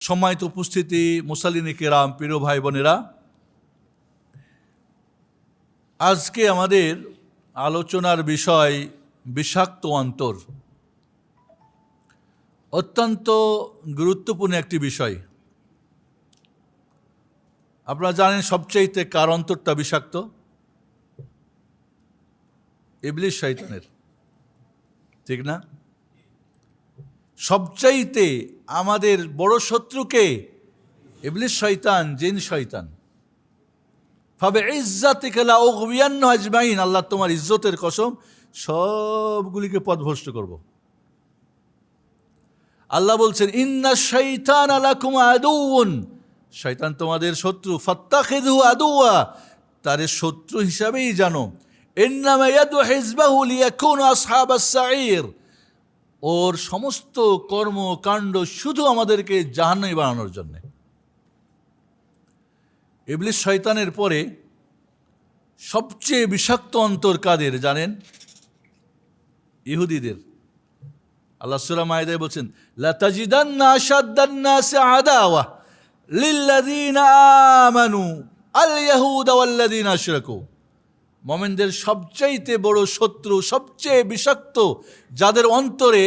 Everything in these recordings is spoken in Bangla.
সম্মানিত উপস্থিতি, মুসাল্লিনে কেরাম, প্রিয় ভাই বোনেরা, আজকে আমাদের আলোচনার বিষয় বিষাক্ত অন্তর। অত্যন্ত গুরুত্বপূর্ণ একটি বিষয়। আপনারা জানেন সবচাইতে কার অন্তরটা বিষাক্ত? ইবলিস শয়তানের, ঠিক না? সবচাইতে আমাদের বড় শত্রুকে ইবলিস শয়তান, জিন শয়তান। ফাবে ইজ্জাতিকা লা উগবিয়ান্না আজমাইন, আল্লাহ তোমার ইজ্জতের কসম সবগুলিকে পথভ্রষ্ট করব। আল্লাহ বলছেন ইন্না শাইতানা লাকুম আদুউন, শয়তান তোমাদের শত্রু, ফাত্তাখিযুহু আদুওয়া, তার শত্রু হিসাবেই জানো। ইন্নামা ইয়াদউ হিজবাহু লিয়াকুনু আসহাবাস সাঈর, ওর সমস্ত কর্মকাণ্ড শুধু আমাদেরকে জাহান্নামী বানানোর জন্য। ইবলিস শয়তানের পরে সবচেয়ে বিষাক্ত অন্তর কাদের জানেন? ইহুদিদের। আল্লাহ সূরা মায়েদায় বলছেন লা তাজিদান্না আশাদ্দান নাসি আদাওয়া লিল্লাযীনা আমানু আল ইয়াহুদা ওয়াল্লাযীনা আশরাকু, মুমিনদের সবচাইতে বড় শত্রু, সবচেয়ে বিষাক্ত, যাদের অন্তরে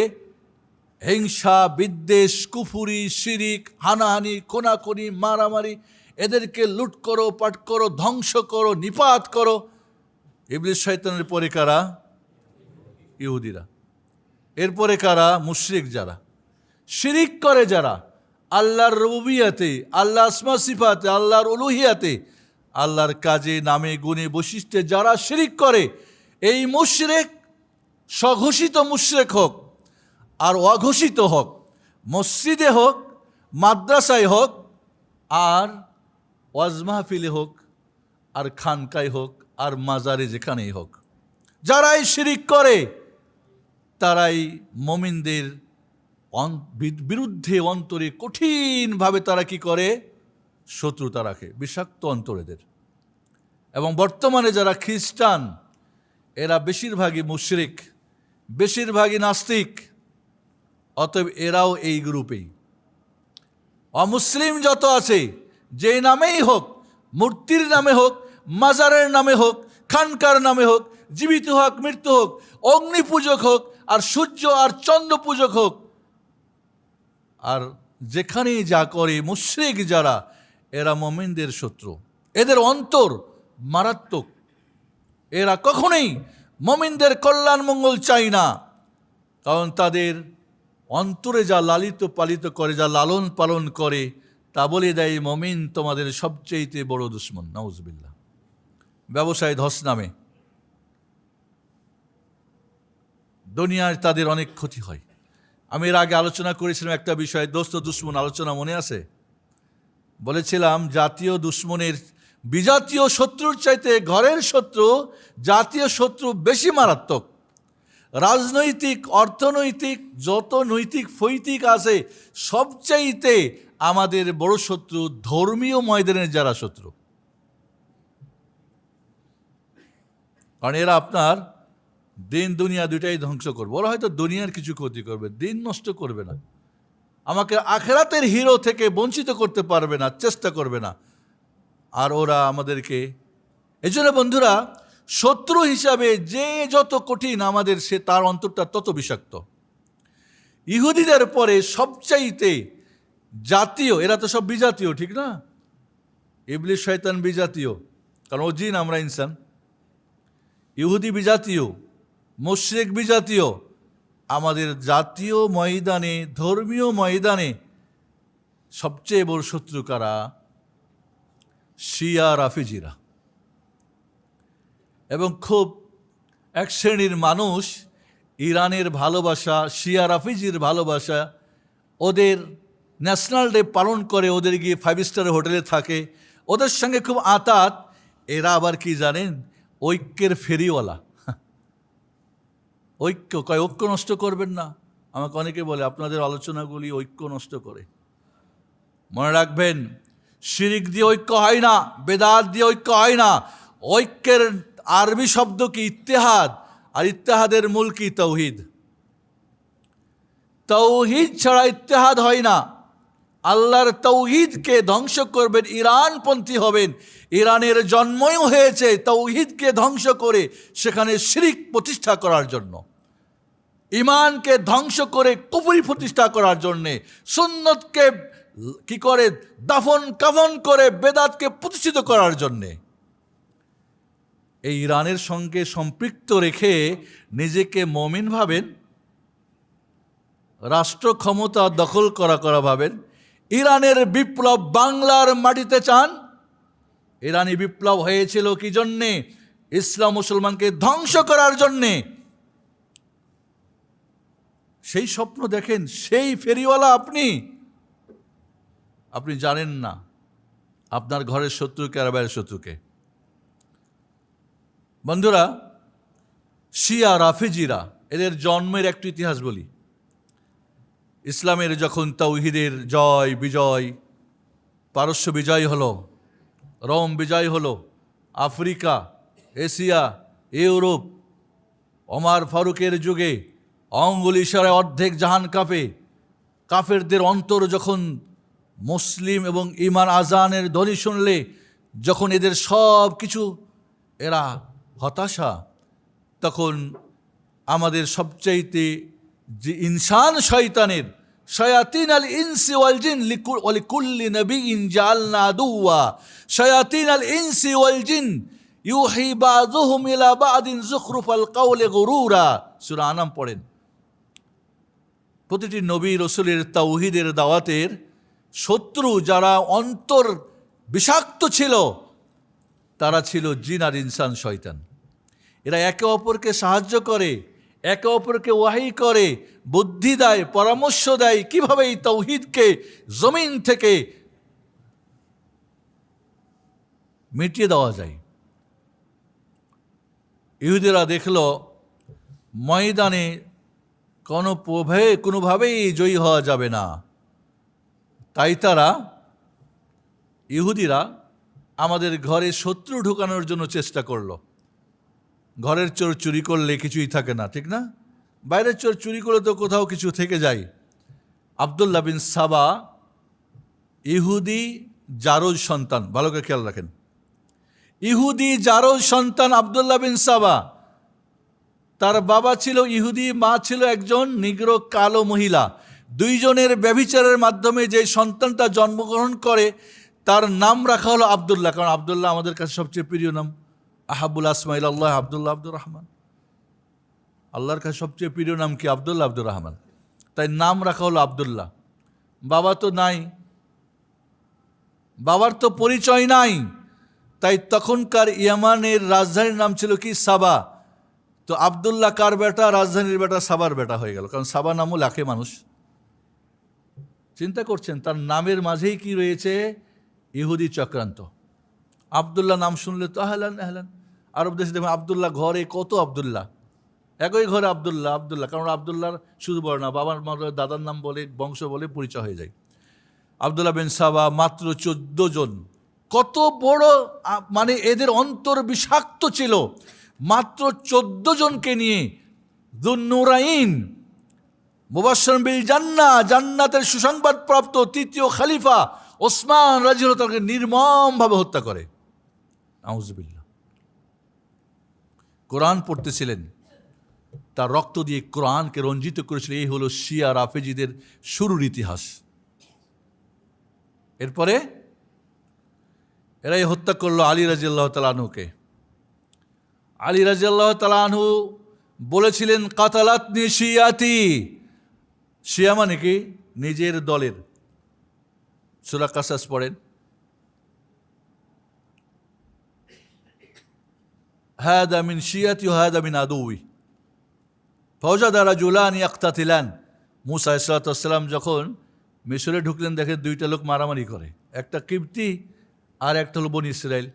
হিংসা, বিদ্বেষ, কুফুরি, শিরিক, হানাহানি, কোনাকুনি, মারামারি, এদেরকে লুট করো, পাট করো, ধ্বংস করো, নিপাত করো। ইবলিস শয়তানের পরে কারা? ইহুদিরা। এরপরে কারা? মুশরিক যারা শিরিক করে, যারা আল্লাহর রুবুবিয়াতে, আল্লাহর আসমা সিফাতে, আল্লাহর উলুহিয়াতে, আল্লাহর কাজে, নামে, গুণে, বৈশিষ্ট্যে যারা শিরিক করে, এই মুশরিক, স্বঘোষিত মুশরিক হোক আর অঘোষিত হোক, মসজিদে হোক, মাদ্রাসায় হোক, আর ওয়াজ মাহফিলে হোক, আর খানকায় হোক, আর মাজারে যেখানেই হোক, যারাই শিরিক করে তারাই মুমিনদের বিরুদ্ধে অন্তরে কঠিনভাবে তারা কি করে? শত্রুতা রাখে, বিষাক্ত অন্তরেদের। এবং বর্তমানে যারা খ্রিস্টান, এরা বেশিরভাগই মুশরিক, বেশিরভাগই নাস্তিক, অতএব এরাও এই গ্রুপেই। অমুসলিম যত আছে, যে নামেই হোক, মূর্তির নামে হোক, মাজারের নামে হোক, খানকার নামে হোক, জীবিত হোক, মৃত্যু হোক, অগ্নি পূজক হোক, আর সূর্য আর চন্দ্র পূজক হোক, আর যেখানেই যা করে মুশরিক যারা, এরা মুমিনদের শত্রু। এদের অন্তর মারাত্মক। এরা কখনোই মুমিনদের কল্যাণ মঙ্গল চায় না, কারণ তাদের অন্তরে যা লালিত পালিত করে, যা লালন পালন করে, তা বলে দেয় মুমিন তোমাদের সবচেয়ে বড় দুশমন। নাউজুবিল্লাহ। ব্যবসায় ধস নামে, দুনিয়ায় তাদের অনেক ক্ষতি হয়। আমি এর আগে আলোচনা করেছিলাম একটা বিষয়, দোস্ত দুশমন আলোচনা মনে আছে? বলেছিলাম জাতীয় দুশমনের, বিজাতীয় শত্রুর চাইতে ঘরের শত্রু, জাতীয় শত্রু বেশি মারাত্মক। রাজনৈতিক, অর্থনৈতিক, যত নৈতিক ফৈতিক আছে, সবচাইতে আমাদের বড় শত্রু ধর্মীয় ময়দানের যারা শত্রু। কারণ এরা আপনার দিন দুনিয়া দুইটাই ধ্বংস করবে। ওরা হয়তো দুনিয়ার কিছু ক্ষতি করবে, দিন নষ্ট করবে না, আমাকে আখিরাতের হিরো থেকে বঞ্চিত করতে পারবে না, চেষ্টা করবে না। আর ওরা আমাদেরকে, এই জন্য বন্ধুরা, শত্রু হিসাবে যে যত কঠিন আমাদের, সে তার অন্তরটা তত বিষাক্ত। ইহুদিদের পরে সবচাইতে জাতীয়, এরা তো সব বিজাতীয়, ঠিক না? ইবলিস শয়তান বিজাতীয়, কারণ ও জিন, আমরা ইনসান। ইহুদি বিজাতীয়, মুশরিক বিজাতীয়। আমাদের জাতীয় ময়দানে, ধর্মীয় ময়দানে সবচেয়ে বড় শত্রু কারা? শিয়া রাফিজিরা। এবং খুব এক শ্রেণীর মানুষ ইরানের ভালোবাসা, শিয়া রাফিজির ভালোবাসা, ওদের ন্যাশনাল ডে পালন করে, ওদের গিয়ে 5 স্টার হোটেলে থাকে, ওদের সঙ্গে খুব আঁতাত। এরা আবার কি জানেন? ঐক্যের ফেরিওয়ালা। ঐক্য কয়, ঐক্য নষ্ট করবেন না। আমাকে অনেকে বলে আপনাদের আলোচনাগুলি ঐক্য নষ্ট করে। মনে রাখবেন, শিরিক দিয়ে ঐক্য হয় না, বেদাত দিয়ে ঐক্য হয় না। ঐক্যের আরবি শব্দ কি? ইত্তেহাদ। আর ইত্তেহাদের মূল কি? তৌহিদ। তৌহিদ ছাড়া ইত্তেহাদ হয় না। আল্লাহর তাওহীদকে ধ্বংস করবেন, ইরানপন্থী হবেন। ইরানের জন্মই হয়েছে তাওহীদকে ধ্বংস করে সেখানে শিরক প্রতিষ্ঠা করার জন্য, ইমানকে ধ্বংস করে কুফরি প্রতিষ্ঠা করার জন্যে, সুন্নতকে কি করে দাফন কাফন করে বেদাতকে প্রতিষ্ঠিত করার জন্যে। এই ইরানের সঙ্গে সম্পৃক্ত রেখে নিজেকে মুমিন ভাবেন, রাষ্ট্র ক্ষমতা দখল করা ভাবেন। ইরানের বিপ্লব বাংলার মাটিতে চান। ইরানি বিপ্লব হয়েছিল কি জন্যে? ইসলাম মুসলমানকে ধ্বংস করার জন্যে। সেই স্বপ্ন দেখেন, সেই ফেরিওয়ালা আপনি জানেন না আপনার ঘরের শত্রুকে আর বাইরের শত্রুকে। বন্ধুরা, শিয়া রাফিজিরা, এদের জন্মের একটু ইতিহাস বলি। ইসলামের যখন তাওহীদের জয় বিজয়, পারস্য বিজয় হলো, রোম বিজয় হলো, আফ্রিকা, এশিয়া, ইউরোপ, ওমর ফারুকের যুগে আঙ্গুল ইশারায় অর্ধেক জাহান কাঁপে। কাফেরদের অন্তর যখন মুসলিম এবং ইমান আজানের ধ্বনি শুনলে, যখন এদের সব কিছু এরা হতাশা, তখন আমাদের সবচাইতে যে ইনসান শয়তানের, শায়াতিন আল ইনসি ওয়াল জিন লিকুল্লি নবিয়্যিন জাআলনা আদুওয়া শায়াতিন আল ইনসি ওয়াল জিন ইউহি বাযুহুম ইলা বা'দিন যুখরুফাল কাওলি গুরুরা। সূরা আনাম পড়েন। প্রতিটি নবী রসুলের তাওহীদের দাওয়াতের শত্রু যারা অন্তর বিষাক্ত ছিল, তারা ছিল জিন আর ইনসান শয়তান। এরা একে অপরকে সাহায্য করে, একে অপরকে ওয়াহি করে, বুদ্ধি দেয়, পরামর্শ দেয় কিভাবে এই তাওহীদকে জমিন থেকে মিটিয়ে দেওয়া যায়। ইহুদিরা দেখল ময়দানে কোনোভাবেই জয়ী হওয়া যাবে না, তাই তারা ইহুদিরা আমাদের ঘরে শত্রু ঢুকানোর জন্য চেষ্টা করলো। ঘরের চোর চুরি করলে কিছুই থাকে না, ঠিক না? বাইরের চোর চুরি করলে তো কোথাও কিছু থেকে যায়। আবদুল্লাহ বিন সাবা ইহুদি জারজ সন্তান, ভালো করে খেয়াল রাখেন। ইহুদি জারজ সন্তান আবদুল্লাহ বিন সাবা। তার বাবা ছিল ইহুদি, মা ছিল একজন নিগ্রো কালো মহিলা। দুইজনের ব্যভিচারের মাধ্যমে যে সন্তানটা জন্মগ্রহণ করে তার নাম রাখা হলো আবদুল্লাহ। কারণ আবদুল্লাহ আমাদের কাছে সবচেয়ে প্রিয় নাম। আহাবুল আসমাইল আল্লাহ আবদুল্লাহ আব্দুর রহমান। আল্লাহর কাছে সবচেয়ে প্রিয় নাম কি? আবদুল্লাহ আব্দুর রহমান। তাই নাম রাখা হলো আবদুল্লাহ। বাবা তো নাই, বাবার তো পরিচয় নাই। তাই তখনকার ইয়ামানের রাজধানীর নাম ছিল কি? সাবা। তো আবদুল্লাহ কার বেটা? রাজধানীর বেটা, সাবার বেটা হয়ে গেল। কারণ সাবা নামও লাখে মানুষ। চিন্তা করছেন তার নামের মাঝেই কি রয়েছে? ইহুদি চক্রান্ত। আবদুল্লাহ নাম শুনলে তো আহলান আহলান। আরব দেশে দেখবেন আবদুল্লাহ ঘরে কত আবদুল্লাহ, একই ঘরে আবদুল্লাহ আবদুল্লাহ। কারণ আবদুল্লাহর শুধু বড় না, বাবার দাদার নাম বলে, বংশ বলে পরিচয় হয়ে যায়। আবদুল্লাহ বিন সাবা মাত্র 14 জন। কত বড়, মানে এদের অন্তর বিষাক্ত ছিল। মাত্র 14 জনকে নিয়ে যুন্নুরাইন মুবাশশির বিল জান্নাহ, জান্নাতের সুসংবাদ প্রাপ্ত তৃতীয় খলিফা ওসমান রাদিয়াল্লাহু তাআলাকে নির্মমভাবে হত্যা করে। আউযুবিল্লাহ। কোরআন পড়তেছিলেন, তার রক্ত দিয়ে কোরআনকে রঞ্জিত করেছিল। এই হলো শিয়া রাফেজিদের শুরুর ইতিহাস। এরপরে এরাই হত্যা করলো আলী রাদিয়াল্লাহু তাআলা আনহুকে। আলী রাদিয়াল্লাহু তাআলা আনহু বলেছিলেন, কাতালাতনি শিয়াতি। শিয়া মানে কি? নিজের দলের। সূরা কাসাস পড়েন। হাদা মিন শিয়াতি ওয়া হাদা মিন আদুই ফাওজাদা রাজুলান ইয়াকতাতিলান। মূসা আলাইহিস সালাম যখন মিশরে ঢুকলেন, দেখেন দুইটা লোক মারামারি করে, একটা কিবতি আর একটা হলো বনি ইসরাইল।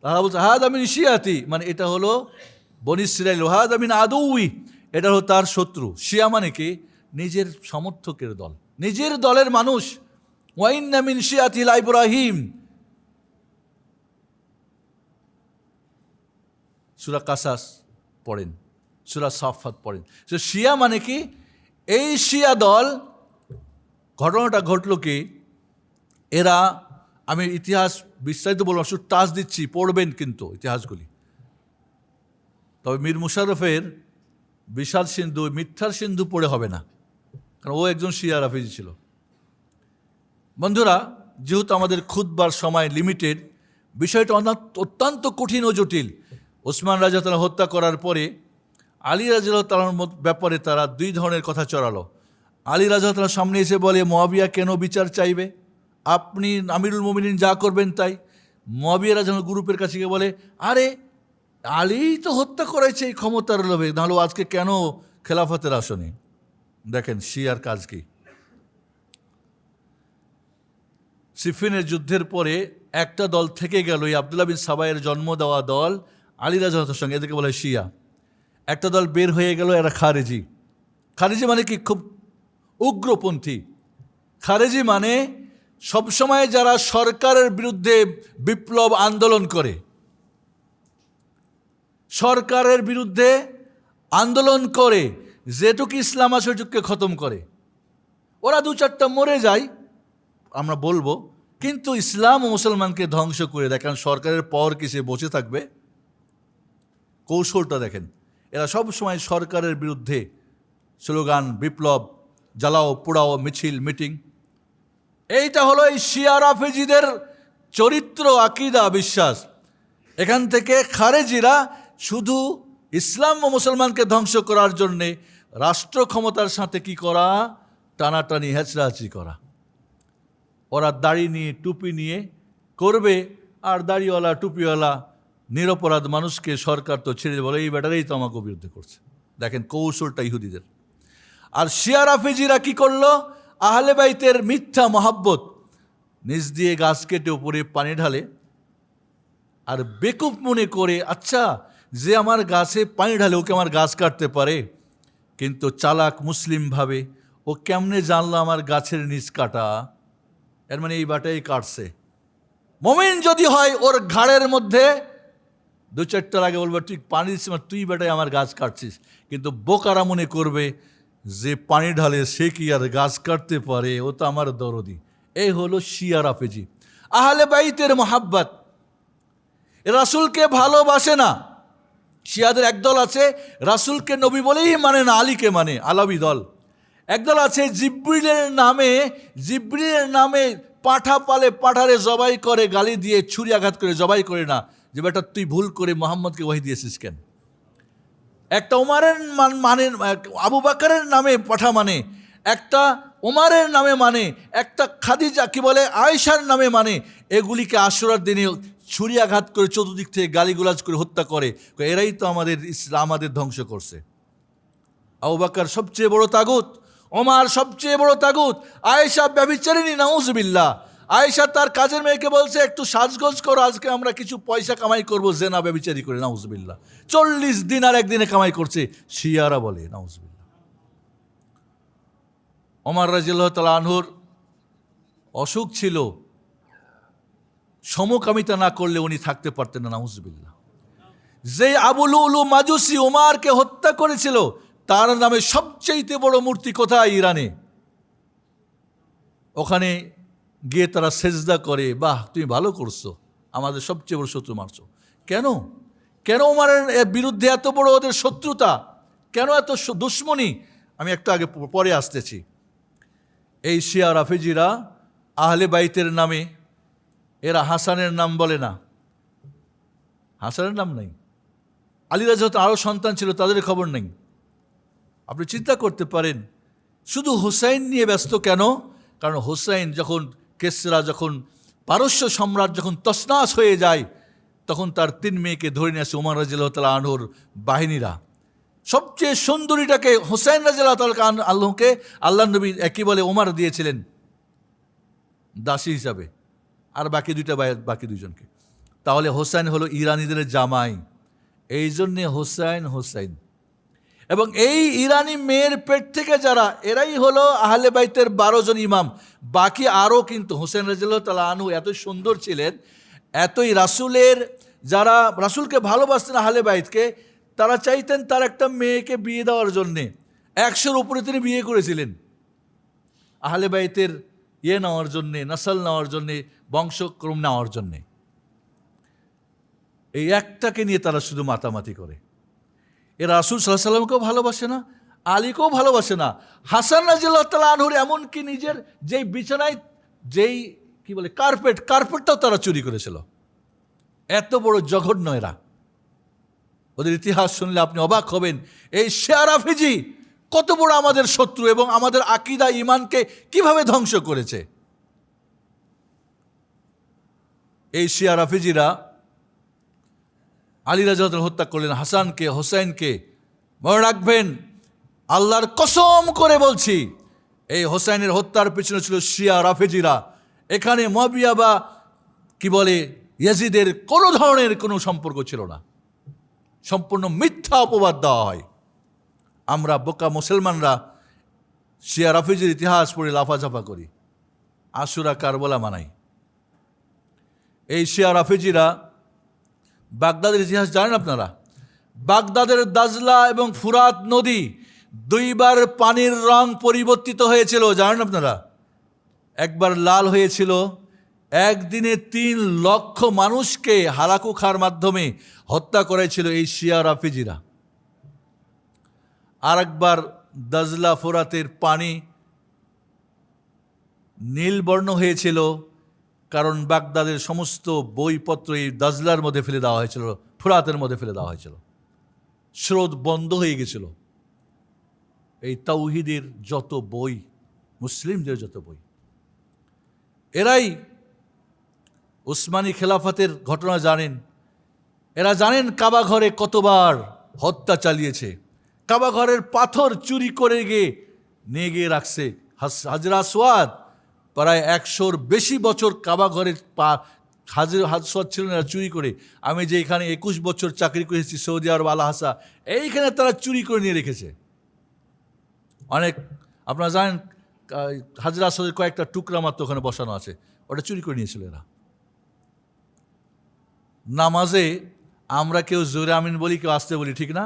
তারা বলছে হাদা মিন শিয়াতি, মানে এটা হলো বনি ইসরাইল। হাদা মিন আদুই, এটা হলো তার শত্রু। শিয়া মানে কি? নিজের সমর্থকের দল, নিজের দলের মানুষ। ওয়া ইন্না মিন শিয়াতিল ইব্রাহিম। সূরা কাসাস পড়েন, সূরা সাফাত পড়েন। তো শিয়া মানে কি? এই শিয়া দল, ঘটনাটা ঘটল কি, এরা, আমি ইতিহাস বিস্তারিত বললাম, শুধু টাচ দিচ্ছি, পড়বেন কিন্তু ইতিহাসগুলি। তবে মীর মুশাররফের বিষাদ সিন্ধু, মিথ্যার সিন্ধু পড়ে হবে না, কারণ ও একজন শিয়া রাফিজি ছিল। বন্ধুরা, যেহেতু আমাদের খুতবার সময় লিমিটেড, বিষয়টা অত্যন্ত কঠিন ও জটিল। ওসমান রাদিয়াল্লাহু তাআলা হত্যা করার পরে আলী রাদিয়াল্লাহু তাআলার ব্যাপারে তারা দুই ধরনের কথা চড়ালো। আলী রাদিয়াল্লাহু তাআলার সামনে এসে বলে, মুআবিয়া কেন বিচার চাইবে, আপনি আমিরুল মুমিনিন যা করবেন তাই। মুআবিয়া রাদিয়াল্লাহু গ্রুপের কাছে গিয়ে বলে, আরে আলী তো হত্যা করেছে এই ক্ষমতার লোভে, নাহলে আজকে কেন খেলাফতের আসনে। দেখেন শিয়ার কাজ কি। সিফিনের যুদ্ধের পরে একটা দল থেকে গেল, এই আবদুল্লাহ বিন সাবাইয়ের জন্ম দেওয়া দল আলী রাদিয়াল্লাহু সঙ্গে, এদেরকে বলে শিয়া। একটা দল বের হয়ে গেল, এরা খারেজি। খারেজি মানে কি? খুব উগ্রপন্থী। খারেজি মানে সবসময় যারা সরকারের বিরুদ্ধে বিপ্লব আন্দোলন করে, সরকারের বিরুদ্ধে আন্দোলন করে, যেটুকু ইসলাম আছে ওইটুকুকে খতম করে। ওরা দু চারটা মরে যায় আমরা বলবো, কিন্তু ইসলাম ও মুসলমানকে ধ্বংস করে দেয়। কারণ সরকারের পর কি সে বসে থাকবে? কৌশলটা দেখেন, এরা সব সময় সরকারের বিরুদ্ধে স্লোগান, বিপ্লব, জ্বালাও পোড়াও, মিছিল, মিটিং। এইটা হলো এই শিয়া রাফেজিদের চরিত্র, আকীদা, বিশ্বাস। এখান থেকে খারেজিরা শুধু ইসলাম ও মুসলমানকে ধ্বংস করার জন্যে রাষ্ট্র ক্ষমতার সাথে কি করা? টানাটানি, হেঁচড়াহাঁচি করা। ওরা দাড়ি নিয়ে, টুপি নিয়ে করবে, আর দাড়িওয়ালা টুপিওয়ালা নিরপরাধ মানুষকে সরকার তো ছেড়ে বলে, এই ব্যাটারেই তো আমাকে বিরুদ্ধে করছে। দেখেন কৌশলটা ইহুদিদের। আর শিয়া রাফেজিরা কি করলো? আহলে বাইতের মিথ্যা মহাব্বত, নিজ দিয়ে গাছ কেটে উপরে পানি ঢালে, আর বেকুব মনে করে, আচ্ছা যে আমার গাছে পানি ঢালে ওকে আমার গাছ কাটতে পারে, কিন্তু চালাক মুসলিম ভাবে ও কেমনে জানলো আমার গাছের নিচ কাটা? এর মানে এই বাটাই কাটছে। মুমিন যদি হয় ওর ঘাড়ের মধ্যে দু চারটা লাগে বলবে, তুই পানি দিচ্ছিস, তুই বেটাই আমার গাছ কাটছিস। কিন্তু বোকারা মনে করবে যে পানি ঢালে সে কি আর গাছ কাটতে পারে, ও তো আমার দরদি। এই হলো শিয়া রাফেজি। আহলে বাইতের মহাব্বত, রাসূলকে ভালোবাসে না। শিয়াদের একদল আছে রাসূলকে নবী বলেই মানে না, আলীকে মানে, আলাবি দল। একদল আছে জিব্রিলের নামে পাঠা পালে, পাঠারে জবাই করে, গালি দিয়ে, ছুরি আঘাত করে, জবাই করে না, যে বেটা তুই ভুল করে মোহাম্মদকে ওয়াহি দিয়েছিস কেন। একটা ওমারের মানে, আবু বকরের নামে পাঠা মানে, একটা ওমারের নামে মানে, একটা খাদিজা কি বলে আয়েশার নামে মানে। এগুলিকে আশুরার দিনে ছুরি আঘাত করে, চতুর্দিক থেকে গালিগুলাজ করে হত্যা করে। এরাই তো আমাদের ইসলাম, আমাদের ধ্বংস করছে। আবু বকর সবচেয়ে বড় তাগুত, ওমর সবচেয়ে বড় তাগুত, আয়েশা ব্যভিচারিণী, নাউজুবিল্লাহ। আয়েশা তার কাজের মেয়েকে বলছে, একটু সাজগোজ করো, আজকে আমরা কিছু পয়সা কামাই করবো, জেনা ব্যভিচারি করে, নাউজুবিল্লাহ। 40 দিন আর একদিনে কামাই করছে, শিয়ারা বলে, নাউজুবিল্লাহ। ওমর রাদিয়াল্লাহু তাআলা আনহুর অসুখ ছিল, সমকামিতা না করলে উনি থাকতে পারতেন না, নাউজুবিল্লাহ। যে আবু লুলু মাজুসি ওমরকে হত্যা করেছিল, তার নামে সবচেয়ে বড় মূর্তি কোথায়? ইরানে। ওখানে গিয়ে তারা সেজদা করে, বাহ তুমি ভালো করছো, আমাদের সবচেয়ে বড় শত্রু মারছো। কেন কেন ওমরের বিরুদ্ধে এত বড় ওদের শত্রুতা? কেন এত দুশ্মনী? আমি একটু আগে পরে আসতেছি। এই শিয়া রাফেজিরা আহলে বাইতের নামে, এরা হাসানের নাম বলে না, হাসানের নাম নেই। আলী রাদিয়াল্লাহু তাআলার আরও সন্তান ছিল, তাদের খবর নেই। আপনি চিন্তা করতে পারেন শুধু হুসাইন নিয়ে ব্যস্ত কেন? কারণ হুসাইন যখন, কেসরা যখন, পারস্য সম্রাট যখন তছনছ হয়ে যায়, তখন তার 3 মেয়েকে ধরে নিয়ে আসে ওমর রাদিয়াল্লাহু তাআলা আনহুর বাহিনীরা। সবচেয়ে সুন্দরীটাকে হুসাইন রাদিয়াল্লাহু তাআলা আনহুকে আল্লাহ নবী একই বলে ওমর দিয়েছিলেন দাসী হিসাবে, আর বাকি দুজনকে। তাহলে হোসাইন হলো ইরানিদের জামাই, এই জন্যে হোসাইন। এবং এই ইরানি মেয়ের পেট থেকে যারা, এরাই হলো আহলে বাইতের 12 জন ইমাম। বাকি আরও কিন্তু হোসেন রাদিয়াল্লাহু তাআলা আনহু এত সুন্দর ছিলেন, এতই রাসূলের, যারা রাসূলকে ভালোবাসতেন আহলে বাইতকে, তারা চাইতেন তার একটা মেয়েকে বিয়ে দেওয়ার জন্যে। 100-র উপরে তিনি বিয়ে করেছিলেন। আহলে বাইতের নেওয়ার জন্যে, নাসল নেওয়ার জন্যে, বংশক্রম নেওয়ার জন্যে। এই একটাকে নিয়ে তারা শুধু মাতামাতি করে। এরা রাসূল সাল্লাল্লাহু আলাইহি সাল্লামকেও ভালোবাসে না, আলীকেও ভালোবাসে না। হাসান রাদিয়াল্লাহু তাআলা আনহুর এমনকি নিজের যেই বিছানায় যেই কি বলে কার্পেটটাও তারা চুরি করেছিল। এত বড় জঘন্য এরা। ওদের ইতিহাস শুনলে আপনি অবাক হবেন, এই শিয়া রাফিজি কত বড় আমাদের শত্রু এবং আমাদের আকীদা ঈমানকে কিভাবে ধ্বংস করেছে। এই শিয়া রাফিজিরা আলী রাদিয়াল্লাহু তাআলা হত্যা করলেন, হাসানকে, হোসেনকে। মনে রাখবেন, আল্লাহর কসম করে বলছি, এই হোসেনের হত্যার পিছনে ছিল শিয়া রাফিজিরা। এখানে মুয়াবিয়া বা কি বলে ইয়াজিদের কোনো ধরনের কোনো সম্পর্ক ছিল না। সম্পূর্ণ মিথ্যা অপবাদ দেওয়া হয়। আমরা বোকা মুসলমানরা শিয়া রাফিজির ইতিহাস পড়ে লাফাঝাফা করি, আশুরা কারবালা মানাই। এই শিয়া রাফিজিরা বাগদাদের ইতিহাস জানেন আপনারা? বাগদাদের দাজলা এবং ফুরাত নদী দুইবার পানির রং পরিবর্তিত হয়েছিল, জানেন আপনারা? একবার লাল হয়েছিল, একদিনে 3 লক্ষ মানুষকে হালাকু খার মাধ্যমে হত্যা করেছিল এই শিয়া রাফিজিরা। আর একবার দাজলা ফুরাতের পানি নীলবর্ণ হয়েছিল, কারণ বাগদাদের সমস্ত বইপত্র এই দাজলার মধ্যে ফেলে দেওয়া হয়েছিল, ফুরাতের মধ্যে ফেলে দেওয়া হয়েছিল। স্রোত বন্ধ হয়ে গেছিল। এই তাওহীদের যত বই, মুসলিমদের যত বই, এরাই উসমানী খেলাফতের ঘটনা জানেন। এরা জানেন কাবা ঘরে কতবার হত্যা চালিয়েছে। কাবা ঘরের পাথর চুরি করে নিয়ে গিয়ে রাখছে। হাজরা আসওয়াদ প্রায় 100-র বেশি বছর কাবা ঘরের হাজরা আসওয়াদ ছিলেন এরা চুরি করে। আমি যে এখানে 21 বছর চাকরি করেছি সৌদি আরব আল হাসা, এইখানে তারা চুরি করে নিয়ে রেখেছে। অনেক আপনারা জানেন হাজরা আসওয়াদের কয়েকটা টুকরা মাত্র ওখানে বসানো আছে, ওটা চুরি করে নিয়েছিল এরা। নামাজে আমরা কেউ জোরে আমিন বলি, কেউ আসতে বলি, ঠিক না?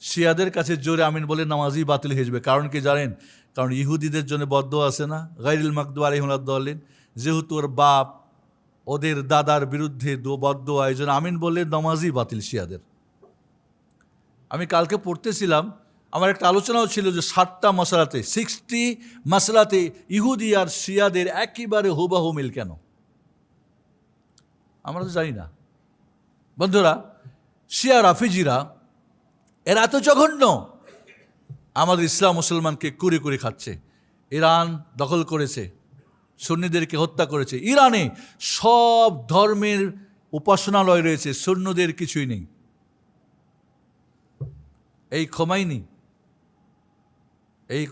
শিয়াদের কাছে জোরে আমিন বলে নামাজই বাতিল হয়ে যাবে। কারণ কি জানেন? কারণ ইহুদিদের জন্য বদদোয়া আছে না, গায়রিল মাগদুবি আলাইহিম ওয়ালাদ-দাল্লিন। যেহেতু ওর বাপ ওদের দাদার বিরুদ্ধে বদদোয়া, এই জন্য আমিন বললে নামাজই বাতিল শিয়াদের। আমি কালকে পড়তেছিলাম, আমার একটা আলোচনাও ছিল যে 60টা মাসআলাতে 60 মাসআলাতে ইহুদি আর শিয়াদের একেবারে হুবহু মিল কেন? আমরা তো জানি না। বন্ধুরা, শিয়া রাফিজিরা এরা এত জঘন্য, আমাদের ইসলাম মুসলমানকে কুরে কুরে খাচ্ছে। ইরান দখল করেছে, সুন্নিদেরকে হত্যা করেছে। ইরানে সব ধর্মের উপাসনালয় রয়েছে, সুন্নিদের কিছুই নেই। এই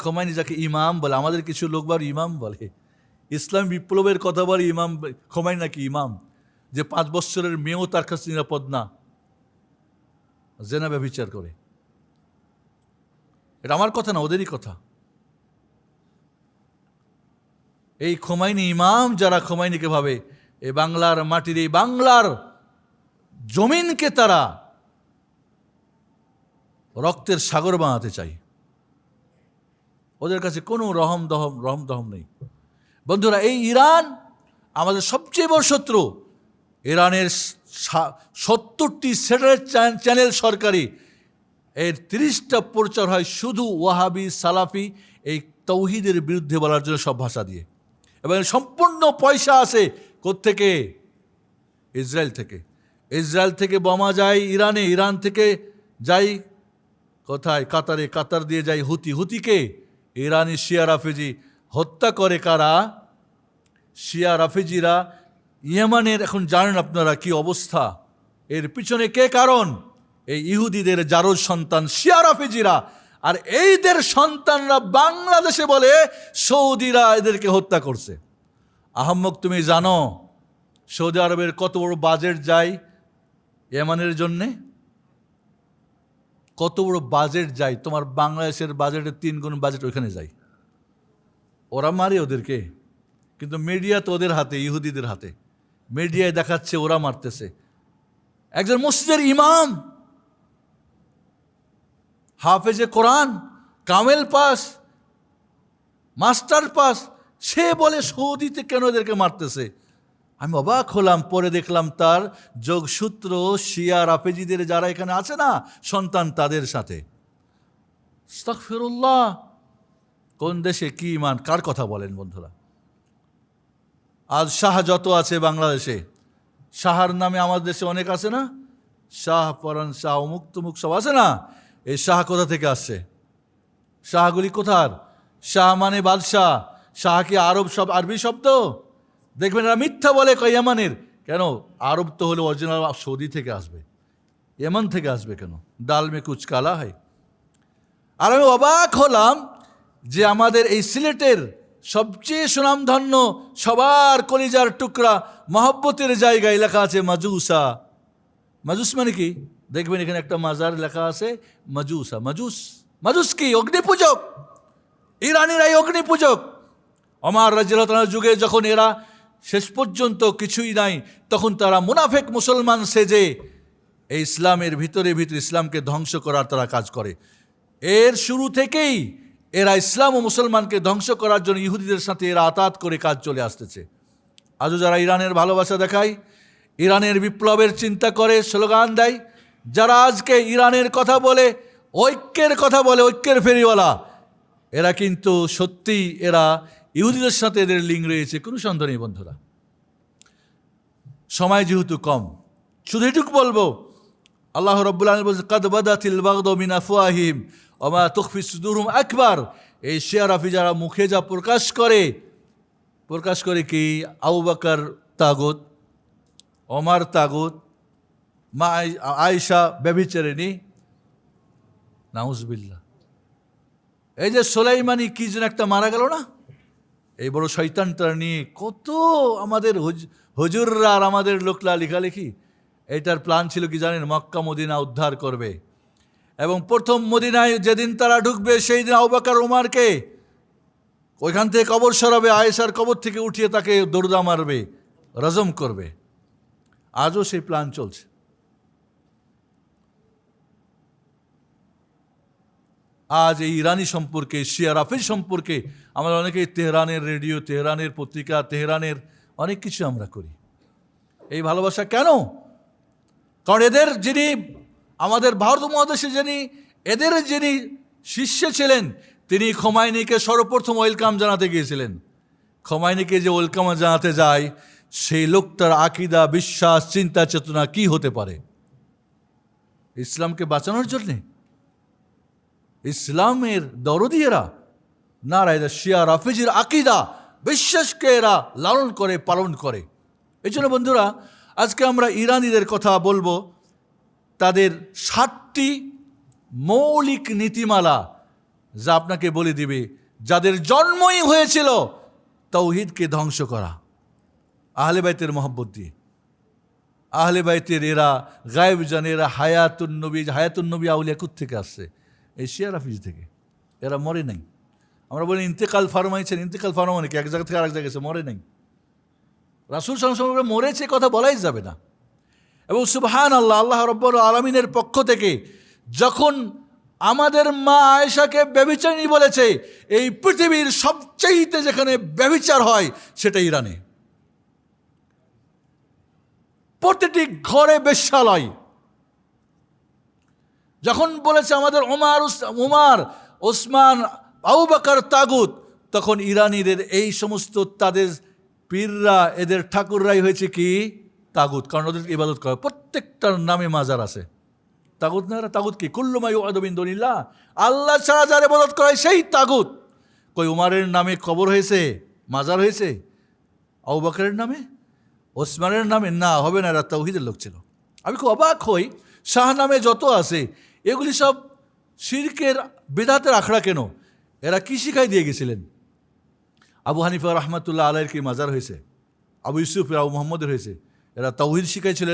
খোমাইনি যাকে ইমাম বলে, আমাদের কিছু লোক বার ইমাম বলে, ইসলাম বিপ্লবের কথা বলে ইমাম। খোমাইনি নাকি ইমাম? যে 5 বছরের মেয়েও তার কাছে নিরাপদ না, জেনা ব্যভিচার করে। এটা আমার কথা না, ওদেরই কথা। এই খোমাইনি ইমাম যারা খোমাইনিকে ভাবে এই বাংলার মাটির, এই বাংলার জমিনকে তারা রক্তের সাগর বানাতে চাই, ওদের কাছে কোনো রহম দহম নেই। বন্ধুরা, এই ইরান আমাদের সবচেয়ে বড় শত্রু। ইরানের 70টি স্যাটেলাইট চ্যানেল সরকারি, এর 30টা প্রচার হয় শুধু ওয়াহাবি সালাফি এই তাওহীদের বিরুদ্ধে বলার জন্য, সব ভাষা দিয়ে। এবং সম্পূর্ণ পয়সা আসে কোত্থেকে? ইসরায়েল থেকে বোমা যায় ইরানে, ইরান থেকে যাই কোথায়? কাতারে, কাতার দিয়ে যায় হুতিকে। ইরানি শিয়া রাফিজি হত্যা করে কারা? শিয়া রাফিজিরা। ইয়েমানের এখন জানেন আপনারা কি অবস্থা? এর পিছনে কে কারণ? এই ইহুদিদের জারজ সন্তান শিয়া রাফিজিরা। আর এইদের সন্তানরা বাংলাদেশে বলে সৌদিরা এদেরকে হত্যা করছে। আহম্মক, তুমি জানো সৌদি আরবের কত বড় বাজেট যায় ইয়েমানের জন্যে? কত বড় বাজেট যায়? তোমার বাংলাদেশের বাজেটের 3 গুণ বাজেট ওইখানে যায়। ওরা মারে ওদেরকে, কিন্তু মিডিয়া তো ওদের হাতে, ইহুদিদের হাতে। মিডিয়ায় দেখাচ্ছে ওরা মারতেছে। একজন মসজিদের ইমাম, হাফেজে কোরআন, কামেল পাস, মাস্টার পাস, সে বলে সৌদিতে কেন এদেরকে মারতেছে। আমি অবাক হলাম, পরে দেখলাম তার যোগসূত্র শিয়া রাফেজিদের যারা এখানে আছে না সন্তান, তাদের সাথে। আস্তাগফিরুল্লাহ, কোন দেশে কি ইমান, কার কথা বলেন বন্ধুরা? আজ শাহ যত আছে বাংলাদেশে, শাহর নামে আমাদের দেশে অনেক আছে না, শাহ পরান শাহ অমুক তমুক সব আছে না। এই শাহ কোথা থেকে আসছে? শাহগুলি কোথার? শাহ মানে বাদশাহ। শাহ কি আরব সব আরবি শব্দ? দেখবেন এরা মিথ্যা বলে ইয়ামানের। কেন? আরব তো হলে অরিজিনাল সৌদি থেকে আসবে, ইয়ামান থেকে আসবে কেন? ডাল মে কুচ কালা হয়। আর আমি অবাক হলাম যে আমাদের এই সিলেটের সবচেয়ে সুনামধন্য, সবার কলিজার টুকরা, মহব্বতের জায়গায় লেখা আছে মাজুসা। মাজুস মানে কি? দেখবেন এখানে একটা মাজার লেখা আছে মাজুসা। মাজুস, মাজুস কি? অগ্নিপূজক। ইরানিরাই অগ্নিপূজক। ওমর রাদিয়াল্লাহু তাআলার যুগে যখন এরা শেষ পর্যন্ত কিছুই নাই, তখন তারা মুনাফেক মুসলমান সেজে এই ইসলামের ভিতরে ভিতরে ইসলামকে ধ্বংস করার তারা কাজ করে। এর শুরু থেকেই এরা ইসলাম ও মুসলমানকে ধ্বংস করার জন্য ইহুদিদের সাথে এরা আতাত করে কাজ চলে আসতেছে। আজও যারা ইরানের ভালোবাসা দেখায়, ইরানের বিপ্লবের চিন্তা করে, স্লোগান দেয়, যারা আজকে ইরানের কথা বলে, ঐক্যের কথা বলে, ঐক্যের ফেরিওয়ালা, এরা কিন্তু সত্যি এরা ইহুদিদের সাথে এদের লিঙ্ক রয়েছে, কোনো সন্দেহ নেই বন্ধুরা। সময় যেহেতু কম, শুধু এটুকু বলবো, আল্লাহ রাব্বুল আলামিন বলেছেন কাদ বাদাতিল বাগদু মিন আফওয়াহিম ওয়া মা তুখফি সুদুরুহুম আকবার। এই শিয়া রাফি যারা মুখে যা প্রকাশ করে কি আবু বকর তাগুত, ওমর তাগুত, মা আয়েশা ব্যভিচারিণী, নাউজুবিল্লাহ। এই যে সুলাইমানি কি যেন একটা মারা গেল না, এই বড় শয়তানটা নিয়ে কত আমাদের হুজুররা আর আমাদের লোকলা লেখালেখি। এটার প্ল্যান ছিল কি জানেন? মক্কা মদিনা উদ্ধার করবে, এবং প্রথম মদিনায় যেদিন তারা ঢুকবে সেই দিন আবু বকর ওমরকে ওইখান থেকে কবর সরাবে, আয়েশার কবর থেকে উঠিয়ে তাকে দৌড়া মারবে, রজম করবে। আজও সেই প্ল্যান চলছে। আজ এই ইরানি সম্পর্কে, শিয়া রাফেজ সম্পর্কে আমরা অনেকেই তেহরানের রেডিও, তেহরানের পত্রিকা, তেহরানের অনেক কিছু আমরা করি। এই ভালোবাসা কেন? কারণ এদের যিনি আমাদের ভারত মহাদেশে যিনি শিষ্য ছিলেন, তিনি খোমাইনিকে সর্বপ্রথম ওয়েলকাম জানাতে গিয়েছিলেন। খোমাইনিকে যে ওয়েলকাম জানাতে যায়, সেই লোকটার আকিদা, বিশ্বাস, চিন্তা চেতনা কি হতে পারে? ইসলামকে বাঁচানোর জন্যে, ইসলামের দরদি এরা না, এরা শিয়া রাফেজির আকিদা, বিশ্বাসকে এরা লালন করে, পালন করে। এই জন্য বন্ধুরা, আজকে আমরা ইরানিদের কথা বলবো। তাদের 7টি মৌলিক নীতিমালা যা আপনাকে বলে দিবে, যাদের জন্মই হয়েছিল তাওহীদকে ধ্বংস করা, আহলে বাইতের মহব্বত দিয়ে। আহলে বাইতের এরা গায়েব জানে, এরা হায়াতুন নবী আউলিয়া থেকে আসছে? এই শিয়া রাফিজ থেকে। এরা মরে নাই। আমরা বলি ইন্তেকাল ফারমাইছেন, ইন্তেকাল ফারমা মানে কি? এক জায়গা থেকে আরেক জায়গায় গেছে, মরে নাই। রাসূল সাল্লাল্লাহু আলাইহি ওয়াসাল্লাম মরেছে কথা বলাই যাবে না। এবং সুবহানাল্লাহ, আল্লাহ রাব্বুল আলামিনের পক্ষ থেকে যখন আমাদের মা আয়েশাকে ব্যভিচারিণী বলেছে, এই পৃথিবীর সবচেয়ে যেখানে ব্যভিচার হয় সেটা ইরানে। প্রতিটি ঘরে বেশ্যালয়। যখন বলেছে আমাদের উমর, ওসমান, আবু বকর তাগুত, তখন ইরানিদের এই সমস্ত তাদের পীররা, এদের ঠাকুররাই হয়েছে কি তাগুত। কারণ ওদের ইবাদত করে, প্রত্যেকটার নামে মাজার আছে। তাগুত না, তাগুত কি? কুল্লু মা ইউআদু মিন দুনিল্লাহ, আল্লাহ ছাড়া যার ইবাদত করে সেই তাগুত। কই উমরের নামে কবর হয়েছে, মাজার হয়েছে? আবু বকরের নামে, ওসমানের নামে? না, হবে না, এরা তাওহীদের লোক ছিল। আমি খুব অবাক হই, শাহ নামে যত আছে এগুলি সব শিরকের বিদআতের আখড়া। কেন? এরা কি শিখাই দিয়ে গেছিলেন? আবু হানিফা রহমাতুল্লাহ আলাইহির কি মাজার হয়েছে? আবু ইউসুফ, আবু মোহাম্মদের হয়েছে? এরা তাওহীদ শিখাইছিল।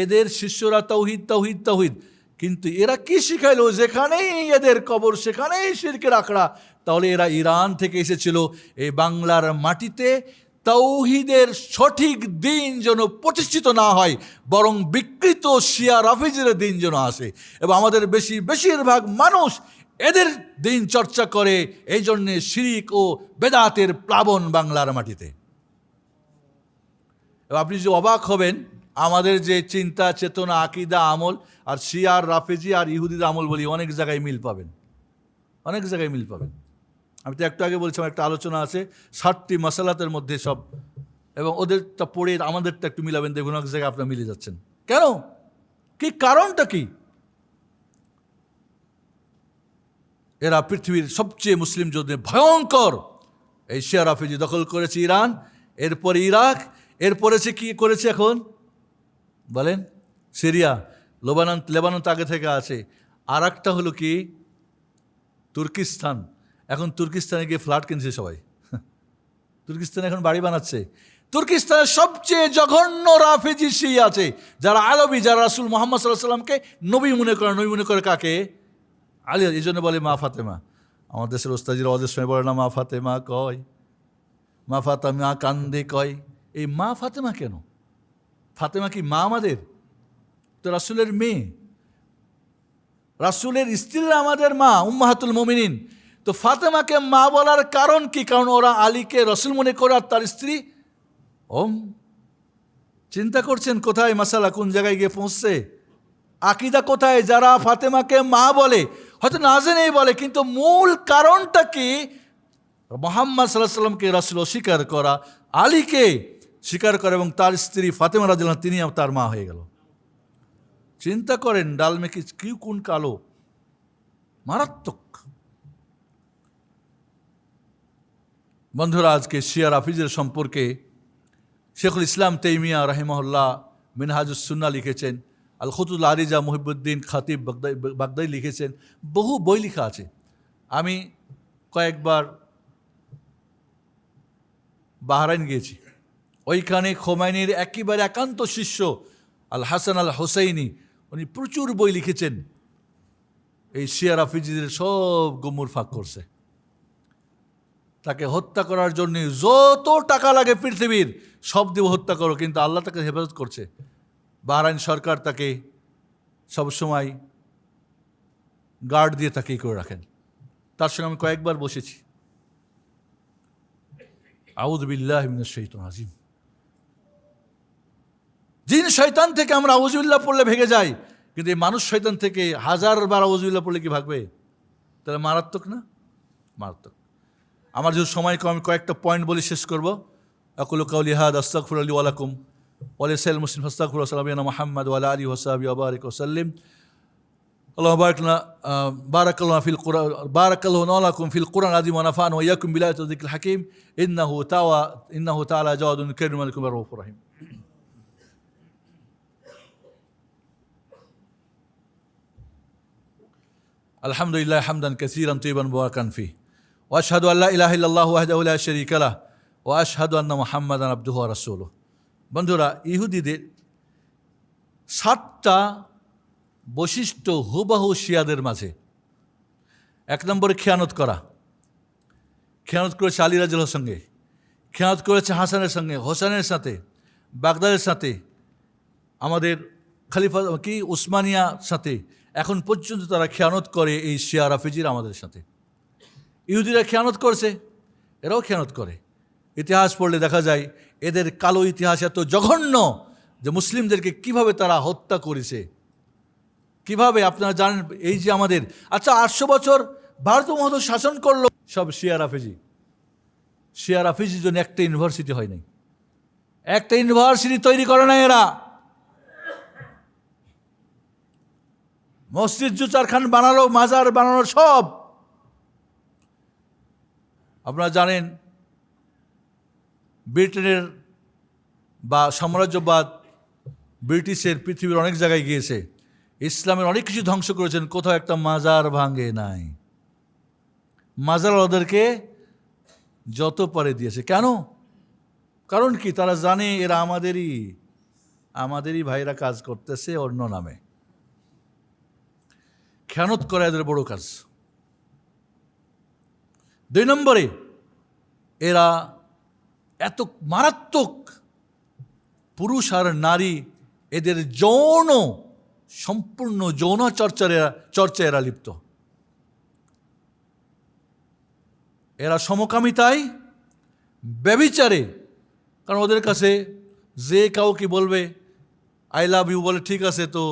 এদের শিষ্যরা তাওহীদ তাওহীদ তাওহীদ। কিন্তু এরা কি শিখাইলো? যেখানেই এদের কবর সেখানেই শিরকের আখড়া। তাহলে এরা ইরান থেকে এসেছিল এই বাংলার মাটিতে তাওহীদের সঠিক দিন যেন প্রতিষ্ঠিত না হয়, বরং বিকৃত শিয়া রাফিজের দিন যেন আসে। এবং আমাদের বেশিরভাগ মানুষ এদের দিন চর্চা করে, এই জন্যে শিরিক ও বেদাতের প্লাবন বাংলার মাটিতে। আপনি যে অবাক হবেন, আমাদের যে চিন্তা চেতনা আকীদা আমল আর শিয়ার রাফেজি আর ইহুদিদের আমল বলি, অনেক জায়গায় মিল পাবেন, অনেক জায়গায় মিল পাবেন। আমি তো একটু আগে বলছিলাম একটা আলোচনা আছে 60টি মাসালাতের মধ্যে সব, এবং ওদেরটা পড়ে আমাদেরটা একটু মিলাবেন, দেখুন অনেক জায়গায় আপনারা মিলে যাচ্ছেন। কেন? কি কারণটা কি? এরা পৃথিবীর সবচেয়ে মুসলিম যুদ্ধে ভয়ঙ্কর এই শিয়া রাফেজি দখল করেছে ইরান, এরপরে ইরাক, এরপরে সে কি করেছে এখন বলেন? সিরিয়া, লেবানন তো আগে থেকে আছে। আর একটা হলো কি তুর্কিস্তান। এখন তুর্কিস্তানে গিয়ে ফ্ল্যাট কিনছে সবাই, তুর্কিস্তানে এখন বাড়ি বানাচ্ছে। তুর্কিস্তানের সবচেয়ে জঘন্য রাফেজি শিয়া আছে, যারা আলবী, যারা রাসূল মুহাম্মদ সাল্লাল্লাহু আলাইহি সাল্লামকে নবী মনে করে। নবী মনে করে কাকে? আলী। এই জন্য বলে মা ফাতেমা। আমার দেশের ওস্তাজিরা ওদের সময় বলে না মা ফাতেমা কয়, মা ফাতেমা কান্দে কয়। এই মা ফাতেমা কেন? ফাতেমা কি মা আমাদের? তো রাসূলের মেয়ে, রাসূলের স্ত্রীরা আমাদের মা, উম্মাহাতুল মুমিনিন। তো ফাতেমাকে মা বলার কারণ কি? কারণ ওরা আলীকে রাসূল মনে করে আর তার স্ত্রী চিন্তা করছেন কোথায় মাসালা, কোন জায়গায় গিয়ে পৌঁছছে, আকীদা কোথায়? যারা ফাতেমাকে মা বলে, হয়তো না জেনেই বলে, কিন্তু মূল কারণটা কি? মুহাম্মদ সাল্লাল্লাহু আলাইহি সাল্লামকে রাসূল অস্বীকার করা, আলীকে স্বীকার করা, এবং তার স্ত্রী ফাতেমা রাদিয়াল্লাহু আনহা তিনি তার মা হয়ে গেল। চিন্তা করেন ডাল মেখে কি কোন কালো, মারাত্মক। বন্ধুরা, আজকে শিয়া রাফিজের সম্পর্কে শেখুল ইসলাম তাইমিয়া রাহিমাহুল্লাহ মিনহাজুস সুন্নাহ লিখেছেন, আল খুতুল আরিজা মুহিবুদ্দিন খাতিব বাগদাদি লিখেছেন, বহু বই লেখা আছে। আমি কয়েকবার বাহরাইন গিয়েছি, ওইখানে খোমাইনির একেবারে একান্ত শিষ্য আল হাসান আল হোসাইনি, উনি প্রচুর বই লিখেছেন। এই শিয়া রাফিজিদের সব গুমুর ফাঁক করছে, তাকে হত্যা করার জন্য যত টাকা লাগে পৃথিবীর সব দিব, হত্যা করো, কিন্তু আল্লাহ তাকে হেফাজত করছে। বাহরাইন সরকার তাকে সবসময় গার্ড দিয়ে তাকে করে রাখেন। তার সঙ্গে আমি কয়েকবার বসেছি। আউযু বিল্লাহি মিনাশ শাইতানির রাজিম। জিন শয়তান থেকে আমরা আউযু বিল্লাহ পড়লে ভেঙে যাই, কিন্তু এই মানুষ শয়তান থেকে 1000বার আউযু বিল্লাহ পড়লে কি ভাগবে? তাহলে মারাত্মক না? মারাত্মক। আমার যদি সময় কম, আমি কয়েকটা পয়েন্ট বলে শেষ করব। আকুলু কাউলি হাযা আস্তাগফিরুল্লাহ লি ওয়া লাকুম ওয়া লিসাইরিল মুসলিমিন ফাস্তাগফিরুহু সাল্লাল্লাহু আলা মুহাম্মাদ ওয়া আলা আলিহি ওয়া সাহবিহি ওয়া বারিক ওয়া সাল্লিম। আল্লাহুম্মা বারিক লানা বারাকাল্লাহু ফিল কুরআন, বারাকাল্লাহু লাকুম ফিল কুরআন আযীম ওয়া নাফা'না ওয়া ইয়াকুম বিল আয়াতি ওয়া যিকরিল হাকীম। ইন্নাহু তাআলা জাওয়াদুন কারীমুন মালিকুম রাউফুর রহিম। আলহামদুলিল্লাহ হামদান কাসীরান তাইয়িবান মুবারাকান ফিহি ওয়া আশহাদু আল্লা ইলাহা ইল্লাল্লাহু ওয়াহদাহু লা শারীকা লাহু ওয়া আশহাদু আন্না মুহাম্মাদান আবদুহু ওয়া রাসূলুহু। বন্ধুরা, ইহুদিদের 7টা বৈশিষ্ট্য হুবহু শিয়াদের মাঝে। 1 নম্বরে খেয়ানত করা। খেয়ানত করেছে আলী রাদিয়াল্লাহু সঙ্গে, খেয়ানত করেছে হাসানের সঙ্গে, হোসেনের সাথে, বাগদাদের সাথে, আমাদের খলিফা কি উসমানিয়ার সাথে। এখন পর্যন্ত তারা খেয়ানত করে এই শিয়া রাফিজির আমাদের সাথে। ইহুদিরা খেয়ানত করছে, এরাও খেয়ানত করে। ইতিহাস পড়লে দেখা যায় এদের কালো ইতিহাস এত জঘন্য যে মুসলিমদেরকে কিভাবে তারা হত্যা করেছে, কিভাবে আপনারা জানেন। এই যে আমাদের 800 বছর ভারত মহাদেশ শাসন করলো সব শিয়া রাফিজি। শিয়া রাফিজির জন্য একটা ইউনিভার্সিটি হয় নাই, একটা ইউনিভার্সিটি তৈরি করে নাই এরা। মসজিদ জুচারখান বানালো, মাজার বানালো, সব। আপনারা জানেন ব্রিটেনের বা সাম্রাজ্যবাদ ব্রিটিশের পৃথিবীর অনেক জায়গায় গিয়েছে, ইসলামের অনেক কিছু ধ্বংস করেছেন, কোথাও একটা মাজার ভাঙে নাই। মাজার ওদেরকে যত পারে দিয়েছে। কেন? কারণ কি? তারা জানে এরা আমাদেরই ভাইরা কাজ করতেছে অন্য নামে। খেয়ানত করা এদের বড় কাজ। 2 নম্বরে, এরা এত মারাত্মক, পুরুষ আর নারী এদের সম্পূর্ণ যৌন চর্চায় এরা লিপ্ত। এরা সমকামিতায়, ব্যভিচারে, কারণ ওদের কাছে যে কাউকে বলবে আই লাভ ইউ বলে ঠিক আছে তো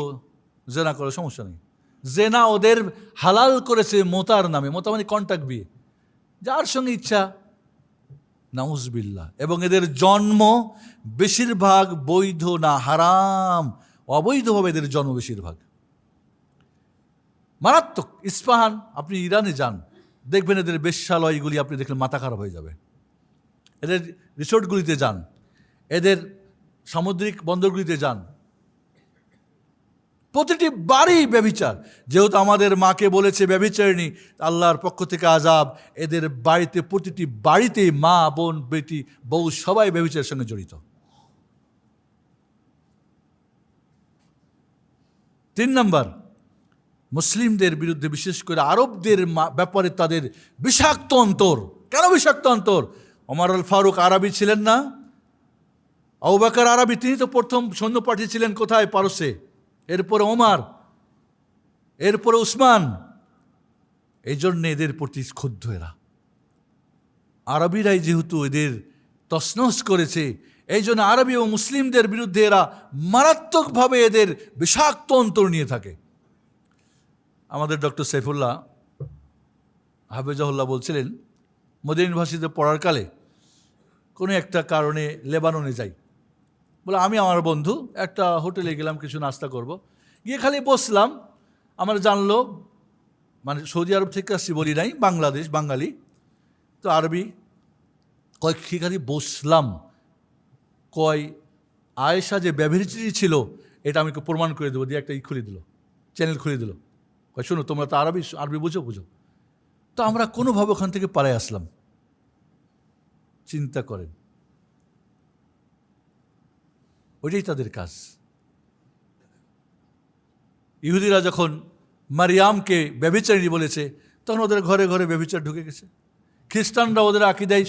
জেনা করে সমস্যা নেই। জেনা ওদের হালাল করেছে মোতার নামে, মোতা মানে কন্ট্যাক্ট বিয়ে, যার সঙ্গে ইচ্ছা, নাউজবিল্লাহ। এবং এদের জন্ম বেশিরভাগ বৈধ না, হারাম, অবৈধভাবে এদের জন্ম বেশিরভাগ। মারাত্মক। ইস্পাহান, আপনি ইরানে যান, দেখবেন এদের বেশ্যালয়গুলি আপনি দেখলে মাথা খারাপ হয়ে যাবে। এদের রিসোর্টগুলিতে যান, এদের সামুদ্রিক বন্দরগুলিতে যান, প্রতিটি বাড়ি ব্যভিচার। যেহেতু আমাদের মাকে বলেছে ব্যভিচারিণী, আল্লাহর পক্ষ থেকে আযাব। এদের বাড়িতে, প্রতিটি বাড়িতে মা, বোন, বেটি, বউ সবাই ব্যভিচারের সঙ্গে জড়িত। 3 নম্বর, মুসলিমদের বিরুদ্ধে, বিশেষ করে আরবদের ব্যাপারে তাদের বিষাক্ত অন্তর। কেন বিষাক্ত অন্তর? ওমর আল ফারুক আরবি ছিলেন না? আবু বকর আরবি, তিনি তো প্রথম সৈন্য পাঠিয়েছিলেন কোথায়? পারস্যে। এরপরে ওমর, এরপরে উসমান। এই জন্য এদের প্রতি ক্ষুব্ধ এরা। আরবিরাই যেহেতু এদের তছনছ করেছে, এই জন্য আরবি ও মুসলিমদের বিরুদ্ধে এরা মারাত্মকভাবে এদের বিষাক্ত অন্তর নিয়ে থাকে। আমাদের ডক্টর সাইফুল্লাহ হাফেজাহুল্লাহ বলছিলেন, মদিনা ইউনিভার্সিটিতে পড়ার কালে কোনো একটা কারণে লেবাননে যাই, বলে আমি আমার বন্ধু একটা হোটেলে গেলাম, কিছু নাস্তা করব, গিয়ে খালি বসলাম। আমার জানলো, মানে সৌদি আরব থেকে আসছি বলি নাই, বাংলাদেশ, বাঙালি তো আরবি। কয় খালি বসলাম, কয় আয়েশা যে ব্যভিচারী ছিল এটা আমি প্রমাণ করে দেবো, দিয়ে একটা খুলে দিল, চ্যানেল খুলে দিল। কয় শোনো, তোমরা তো আরবি বুঝো। তো আমরা কোনোভাবে ওখান থেকে পালায় আসলাম। চিন্তা করেন, ওইটাই তাদের কাজ। ইহুদিরা যখন মারিয়ামকে ব্যভিচারিণী বলেছে, তখন ওদের ঘরে ঘরে ব্যভিচার ঢুকে গেছে। খ্রিস্টানরা ওদের আকীদাই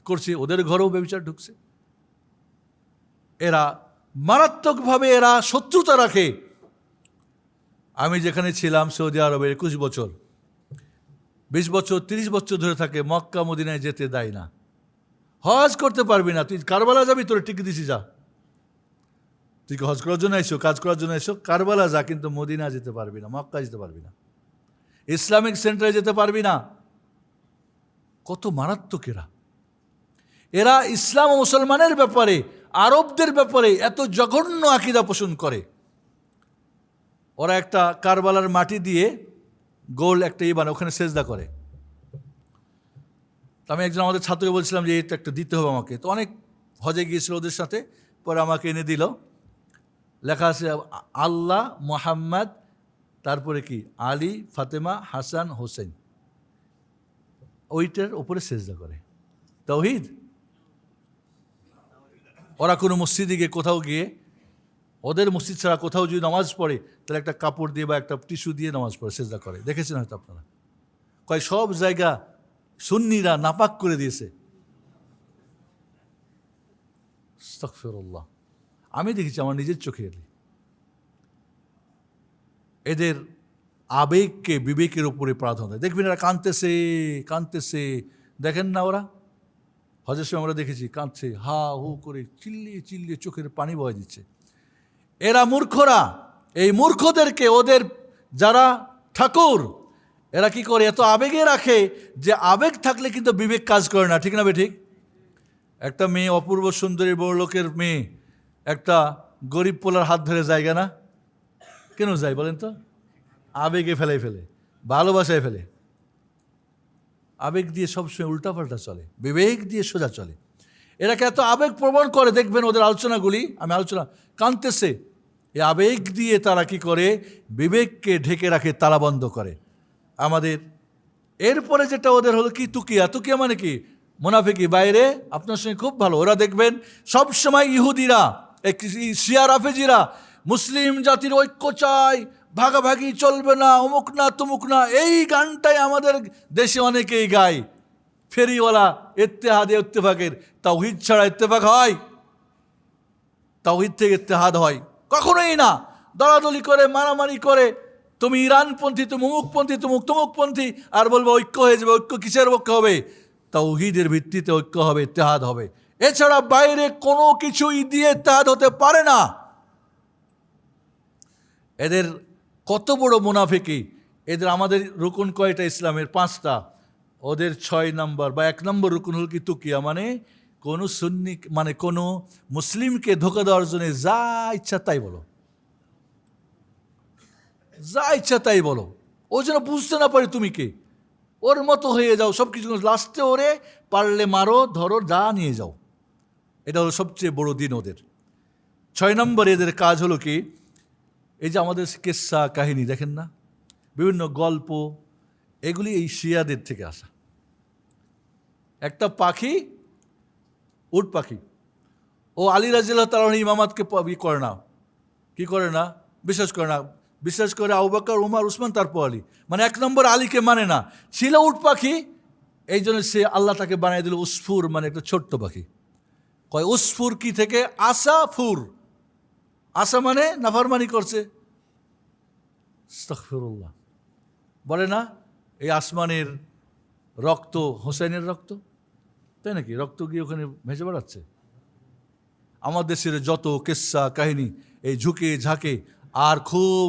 করছে, ওদের ঘরেও ব্যভিচার ঢুকছে। এরা মারাত্মকভাবে এরা শত্রুতা রাখে। আমি যেখানে ছিলাম সৌদি আরবে 21 বছর, 20 বছর, 30 বছর ধরে থাকে, মক্কা মদিনায় যেতে দেয় না। হজ করতে পারবি না, তুই কারবালা যাবি, তোর টিকিট দিছি, যা, তুই হজ করার জন্য এসো, কাজ করার জন্য এসো, কারবালা যা, কিন্তু মদিনা যেতে পারবি না, মক্কা যেতে পারবি না, ইসলামিক সেন্টারে যেতে পারবি না। কত মারাত্মক এরা! এরা ইসলাম ও মুসলমানের ব্যাপারে, আরবদের ব্যাপারে এত জঘন্য আকীদা পোষণ করে। ওরা একটা কারবালার মাটি দিয়ে গোল একটা বানায়, ওখানে সেজদা করে। আমি একজন আমাদের ছাত্রকে বলছিলাম যে এটা একটা দিতে হবে আমাকে, তো অনেক হজে গিয়েছিল ওদের সাথে, পরে আমাকে এনে দিল। লেখা আছে আল্লাহ, মোহাম্মদ, তারপরে কি আলী, ফাতেমা, হাসান, হোসেন, ওইটার ওপরে সেজদা করে। তাওহীদ। ওরা কোনো মসজিদে গিয়ে, কোথাও গিয়ে, ওদের মসজিদ ছাড়া কোথাও যদি নামাজ পড়ে, তাহলে একটা কাপড় দিয়ে বা একটা টিস্যু দিয়ে নামাজ পড়ে, সেজদা করে। দেখেছেন হয়তো আপনারা। কয় সব জায়গা সুন্নিরা নাপাক করে দিয়েছে। আস্তাগফিরুল্লাহ। আমি দেখেছি আমার নিজের চোখে। এদের আবেগকে বিবেকের উপরে প্রাধান্য দেয়। দেখবেন এরা কাঁদতেছে, দেখেন না? ওরা হজের সময় আমরা দেখেছি, কাঁদছে, হা হু করে চিল্লিয়ে চোখের পানি বয়ে দিচ্ছে। এরা মূর্খরা। এই মূর্খদেরকে ওদের যারা ঠাকুর, এরা কি করে, এত আবেগে রাখে যে আবেগ থাকলে কিন্তু বিবেক কাজ করে না। ঠিক না ঠিক? একটা মেয়ে, অপূর্ব সুন্দরী বড় লোকের মেয়ে, একটা গরিব পোলার হাত ধরে জায়গা না, কেন যায় বলেন তো? আবেগে ফেলে, ভালোবাসায় ফেলে। আবেগ দিয়ে সবসময় উল্টাপাল্টা চলে, বিবেক দিয়ে সোজা চলে। এরাকে এত আবেগ প্রবণ করে, দেখবেন ওদের আলোচনাগুলি, কাঁদতেছে, এই আবেগ দিয়ে তারা কি করে, বিবেককে ঢেকে রাখে, তালাবন্ধ করে আমাদের। এরপরে যেটা ওদের হলো কি, তুকিয়া মানে কি, মুনাফিকি। বাইরে আপনার সঙ্গে খুব ভালো। ওরা দেখবেন সবসময় ইহুদিরা, শিয়া রাফেজিরা মুসলিম জাতির ঐক্য চায়, ভাগাভাগি চলবে না, অমুক না তুমুক না। এই গানটাই আমাদের দেশে অনেকেই গায়। ফেরিওয়ালা, ইত্তেহাদে ইত্তেফাকের। তাওহীদ ছাড়া ইত্তেফাক হয়? তাওহীদ থেকে ইত্তেহাদ হয়? কখনোই না। দলাদলি করে, মারামারি করে, তুমি ইরানপন্থী, তুমি অমুকপন্থী, তুমি তমুকপন্থী, আর বলবো ঐক্য হয়ে যাবে। ঐক্য কিসের পক্ষে হবে? তাওহীদের ভিত্তিতে ঐক্য হবে, ইত্তেহাদ হবে। এছাড়া বাইরে কোনো কিছুই দিয়ে ইত্তেহাদ হতে পারে না। এদের কত বড় মুনাফিকি! এদের আমাদের রুকুন কয়টা ইসলামের? 5টা। ওদের 6 নম্বর বা 1 নম্বর রুকুন হল কি তুকিয়া, মানে কোনো সুন্নি মানে কোনো মুসলিমকে ধোঁকা দেওয়ার জন্য যা ইচ্ছা তাই বলো, যা ইচ্ছা তাই বলো, ও যেন বুঝতে না পারে তুমি কে, ওর মতো হয়ে যাও সব কিছু। লাস্টে ওরে পারলে মারো, ধরো, যা নিয়ে যাও। এটা হলো সবচেয়ে বড় দিন ওদের। 6 নম্বরে এদের কাজ হলো কি, এই যে আমাদের কিস্সা কাহিনী দেখেন না, বিভিন্ন গল্প, এগুলি এই শিয়াদের থেকে আসা। একটা পাখি, উট পাখি, ও আলী রাদিয়াল্লাহু তাআলা ইমামাতকে করে না, কি করে না, বিশ্বাস করে না। বিশ্বাস করে আবু বকর, উমর, উসমান, তারপর আলী, মানে 1 নম্বর আলীকে মানে না। ছিল উট পাখি, এই জন্য সে আল্লাহ তাকে বানিয়ে দিল উসফুর, মানে একটা ছোট্ট পাখি। কয় উসফুর কি থেকে? আসা ফুর। আসা মানে নাফরমানি করছে, আস্তাগফিরুল্লাহ। বলে না এই আসমানের রক্ত হোসেনের রক্ত, তাই নাকি? রক্ত গিয়ে ওখানে ভেসে বেড়াচ্ছে। আমার দেশের যত কিস্সা কাহিনী, এই ঝুঁকে ঝাঁকে আর খুব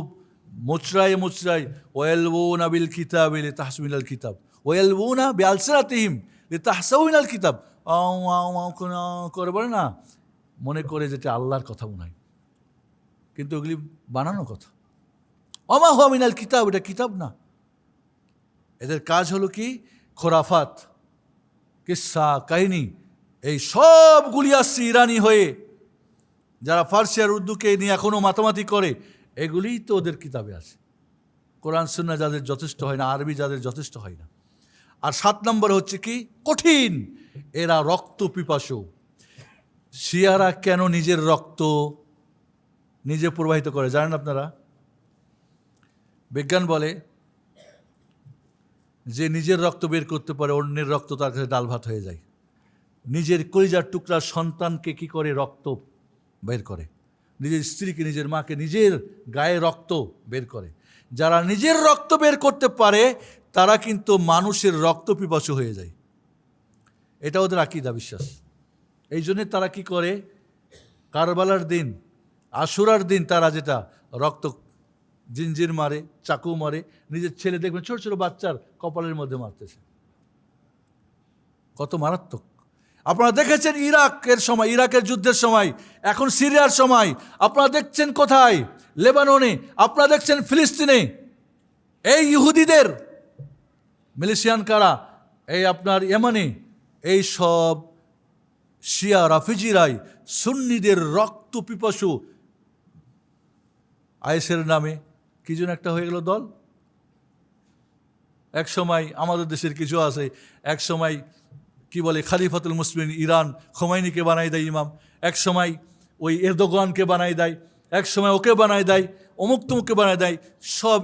মোচড়ায় মোচড়ায়, ওয়ালবুনা বিল কিতাব লিতাহসাবিনাল কিতাব ওয়ালবুনা বিআলসিনাতিহিম লিতাহসাবিনাল কিতাব, করে বলে না, মনে করে যেটা আল্লাহর কথা মনে হয়, কিন্তু ওগুলি বানানো কথা। ওমা হুয়া মিনাল কিতাব, এটা কিতাব না। এদের কাজ হলো কি, খোরাফাত, কিস্সা কাহিনী, এই সবগুলি আসছে ইরানি হয়ে। যারা ফার্সি আর উর্দুকে নিয়ে এখনও মাতামাতি করে, এগুলিই তো ওদের কিতাবে আছে। কোরআন সুন্নাহ যাদের যথেষ্ট হয় না, আরবি যাদের যথেষ্ট হয় না। আর 7 নম্বর হচ্ছে কি, কঠিন, এরা রক্ত পিপাসু। শিয়ারা কেন নিজের রক্ত নিজে প্রবাহিত করে জানেন আপনারা? বিজ্ঞান বলে যে নিজের রক্ত বের করতে পারে, অন্যের রক্ত তার কাছে ডাল ভাত হয়ে যায়। নিজের কলিজার টুকরার সন্তানকে কি করে রক্ত বের করে, নিজের স্ত্রীকে, নিজের মাকে, নিজের গায়ে রক্ত বের করে। যারা নিজের রক্ত বের করতে পারে তারা কিন্তু মানুষের রক্ত পিপাসু হয়ে যায়। এটা ওদের আকীদা, বিশ্বাস। এই জন্যে তারা কি করে, কারবালার দিন, আশুরার দিন তারা যেটা রক্ত জিঞ্জির মারে, চাকু মারে, নিজের ছেলে দেখবেন ছোট ছোট বাচ্চার কপালের মধ্যে মারতেছে। কত মারাত্মক! আপনারা দেখেছেন ইরাকের সময়, ইরাকের যুদ্ধের সময়, এখন সিরিয়ার সময়, আপনারা দেখছেন কোথায়, লেবাননে, আপনারা দেখছেন ফিলিস্তিনে। এই ইহুদিদের মিলিশিয়ান কারা, এই আপনার ইয়েমেনে, এই সব শিয়া রাফিজিরাই সুন্নিদের রক্ত পিপাসু। আইএসের নামে কি যেন একটা হয়ে গেল দল। এক সময় আমাদের দেশের কিছু আছে, এক সময় কি বলে খালিফাতুল মুসলিমিন ইরান খোমাইনিকে বানাই দেয় ইমাম, এক সময় ওই এরদোগানকে বানাই দেয়, এক সময় ওকে বানাই দেয়, অমুক তমুককে বানাই দেয়। সব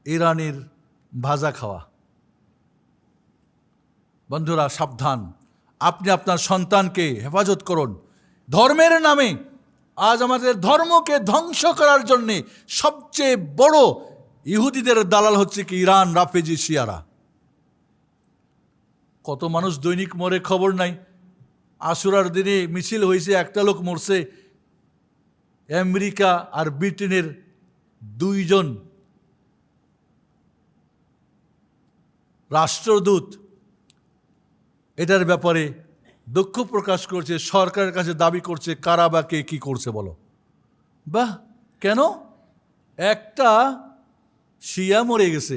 ইরানির ভাজা খাওয়া। বন্ধুরা সাবধান, আপনি আপনার সন্তানকে হেফাজত করুন। ধর্মের নামে আজ আমাদের ধর্মকে ধ্বংস করার জন্যে সবচেয়ে বড় ইহুদিদের দালাল হচ্ছে কি, ইরান, রাফেজি, শিয়ারা। কত মানুষ দৈনিক মরে, খবর নাই। আশুরার দিনে মিছিল হয়েছে, একটা লোক মরছে। আমেরিকা আর ব্রিটেনের 2 জন রাষ্ট্রদূত এটার ব্যাপারে দুঃখ প্রকাশ করছে, সরকারের কাছে দাবি করছে, কারা বা কে কী করছে বলো। বাহ, কেন? একটা শিয়া মরে গেছে,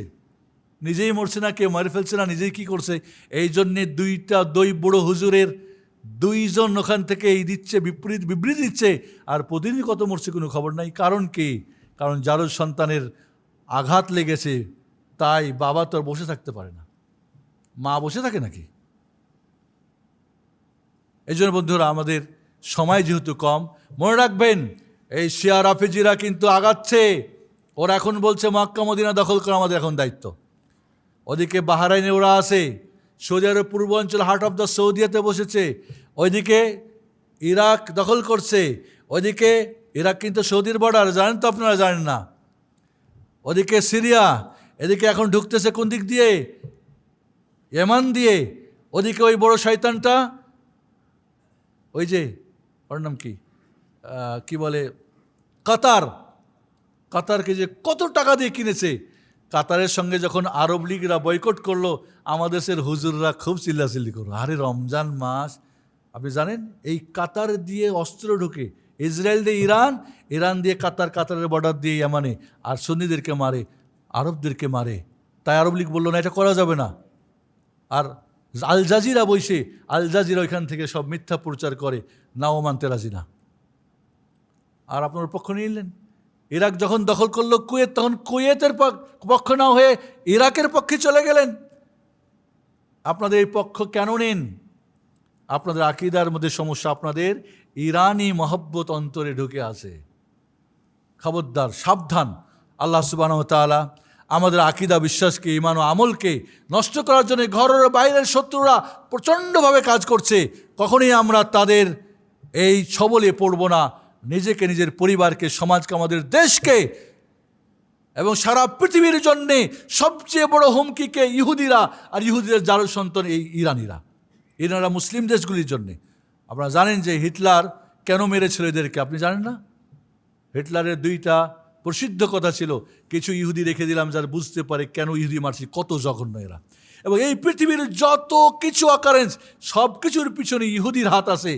নিজেই মরছে না, কেউ মারি ফেলছে না, নিজেই কি করছে। এই জন্যে 2 বড় হুজুরের 2 জন ওখান থেকে এই দিচ্ছে, বিবৃতি দিচ্ছে, আর প্রতিদিন কত মরছে কোনো খবর নাই। কারণ কি? কারণ যার সন্তানের আঘাত লেগেছে, তাই বাবা তো আর বসে থাকতে পারে না। মা বসে থাকে নাকি? এই জন্য বন্ধুরা, আমাদের সময় যেহেতু কম, মনে রাখবেন এই শিয়া রাফেজিরা কিন্তু আগাচ্ছে। ওরা এখন বলছে মক্কা মদিনা দখল করা আমাদের এখন দায়িত্ব। ওদিকে বাহরাইনে ওরা আছে, সৌদি আরব পূর্বাঞ্চল হার্ট অফ দ্য সৌদিয়াতে বসেছে, ওইদিকে ইরাক দখল করছে, ওইদিকে ইরাক কিন্তু সৌদির বর্ডার, জানেন তো আপনারা? জানেন না? ওদিকে সিরিয়া, এদিকে এখন ঢুকতেছে কোন দিক দিয়ে? ইয়ামান দিয়ে, ওদিকে ওই বড় শয়তানটা, ওই যে ওর নাম কি বলে, কাতারকে যে কত টাকা দিয়ে কিনেছে। কাতারের সঙ্গে যখন আরব লীগরা বয়কট করলো, আমাদের দেশের হুজুররা খুব চিল্লাচিল্লি করলো, আরে রমজান মাস, আপনি জানেন এই কাতার দিয়ে অস্ত্র ঢোকে, ইসরায়েল দিয়ে ইরান দিয়ে কাতারের বর্ডার দিয়ে ইয়ামানে, আর সুন্নিদেরকে মারে, আরবদেরকে মারে। তাই আরব লীগ বললো না, এটা করা যাবে না। আর আল জাজিরা বইসে, আল জাজিরা ওইখান থেকে সব মিথ্যা প্রচার করে, নাও মানতে রাজি না। আর আপনার পক্ষ নিয়ে নিলেন। ইরাক যখন দখল করলো কুয়েত, তখন কুয়েতের পক্ষ না হয়ে ইরাকের পক্ষে চলে গেলেন। আপনাদের এই পক্ষ কেন নেন? আপনাদের আকীদার মধ্যে সমস্যা, আপনাদের ইরানি মহব্বত অন্তরে ঢুকে আছে। খবরদার, সাবধান। আল্লাহ সুবহানাহু ওয়া তাআলা আমাদের আকীদা বিশ্বাসকে, ঈমান ও আমলকে নষ্ট করার জন্য ঘরের বাইরের শত্রুরা প্রচণ্ডভাবে কাজ করছে। কখনোই আমরা তাদের এই ছবলে পড়ব না। নিজেকে, নিজের পরিবারকে, সমাজকে, আমাদের দেশকে এবং সারা পৃথিবীর জন্যে সবচেয়ে বড় হুমকিকে ইহুদিরা, আর ইহুদিদের জারজ সন্তান এই ইরানিরা মুসলিম দেশগুলির জন্যে। আপনারা জানেন যে হিটলার কেন মেরেছিল এদেরকে, আপনি জানেন না? হিটলারের 2টা প্রসিদ্ধ কথা ছিল, কিছু ইহুদি রেখে দিলাম যারা বুঝতে পারে কেন ইহুদি মারছি, কত জঘন্য এরা। এবং এই পৃথিবীর যত কিছু অকারেন্স, সব কিছুর পিছনে ইহুদির হাত আছে,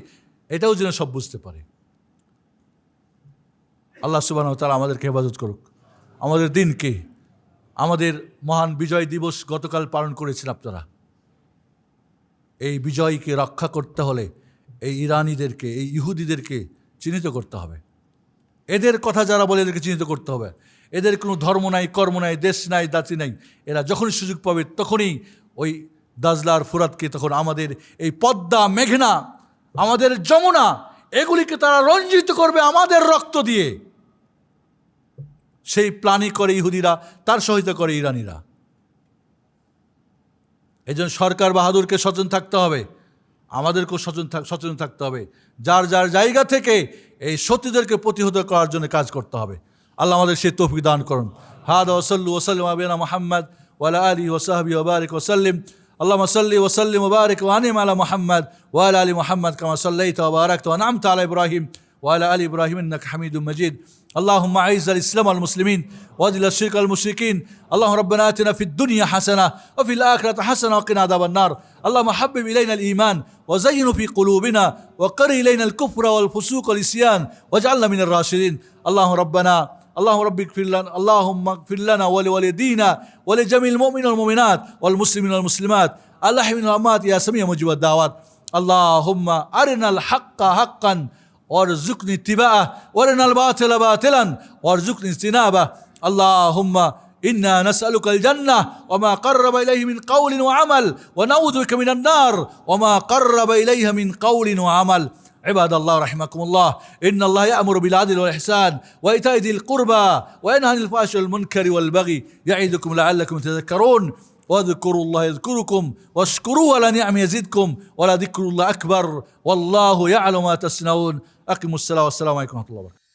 এটাও যেন সব বুঝতে পারে। আল্লাহ সুবহানাহু ওয়া তাআলা আমাদেরকে হেফাজত করুক, আমাদের দিনকে। আমাদের মহান বিজয় দিবস গতকাল পালন করেছেন আপনারা। এই বিজয়কে রক্ষা করতে হলে এই ইরানিদেরকে, এই ইহুদিদেরকে চিহ্নিত করতে হবে। এদের কথা যারা বলে, এদেরকে চিহ্নিত করতে হবে। এদের কোনো ধর্ম নাই, কর্ম নাই, দেশ নাই, জাতি নাই। এরা যখনই সুযোগ পাবে তখনই ওই দাজলার ফুরাতকে, তখন আমাদের এই পদ্মা, মেঘনা, আমাদের যমুনা, এগুলিকে তারা রঞ্জিত করবে আমাদের রক্ত দিয়ে। সেই প্ল্যানই করে ইহুদিরা, তার সহায়তা করে ইরানিরা। এই জন্য সরকার বাহাদুরকে সচেতন থাকতে হবে, আমাদেরকেও সচেতন থাকতে হবে। যার যার জায়গা থেকে এই শত্রুদেরকে প্রতিহত করার জন্য কাজ করতে হবে। আল্লাহ আমাদের সেই তৌফিক দান করুন। হাদা ওয়াসাল্লু ওয়াসাল্লিম আলা মুহাম্মদ ওয়া আলা আলিহি ওয়া সাহবিহি ওয়া বারিক ওয়া সাল্লিম। আল্লাহুম্মা সাল্লি ওয়া সাল্লিম ওয়া বারিক ওয়া আন'im আলা মুহাম্মদ ওয়া আলা আলি মুহাম্মদ কামা সাল্লাইতা ওয়া বারাকতা ওয়া আন'amta আলা ইব্রাহিম ওয়া আলা আলি ইব্রাহিম ইন্নাকা হামিদুম মাজিদ। اللهم أعز الإسلام والمسلمين وأذل الشرك والمشركين. اللهم ربنا آتنا في الدنيا حسنة وفي الآخرة حسنة وقنا عذاب النار. اللهم حبب إلينا الإيمان وزينه في قلوبنا وقر إلينا الكفر والفسوق والعصيان واجعلنا من الراشدين. اللهم رب اغفر لنا، اللهم اغفر لنا ولوالدينا ولجميع المؤمنين والمؤمنات والمسلمين والمسلمات الأحياء منهم والأموات يا سميع مجيب الدعوات. اللهم أرنا الحق حقا وارزقني اتباعه وارنا الباطل باطلا وارزقني اجتنابه. اللهم إنا نسألك الجنة وما قرب إليه من قول وعمل، ونعوذ بك من النار وما قرب إليها من قول وعمل. عباد الله رحمكم الله، إن الله يأمر بالعدل والإحسان وإيتاء ذي القربى وينهى عن الفحشاء والمنكر والبغي يعظكم لعلكم تذكرون. واذكروا الله يذكركم واشكروه على نعمه يزدكم ولذكر الله أكبر والله يعلم ما تصنعون. أقيموا الصلاة والسلام عليكم ورحمة الله وبركاته.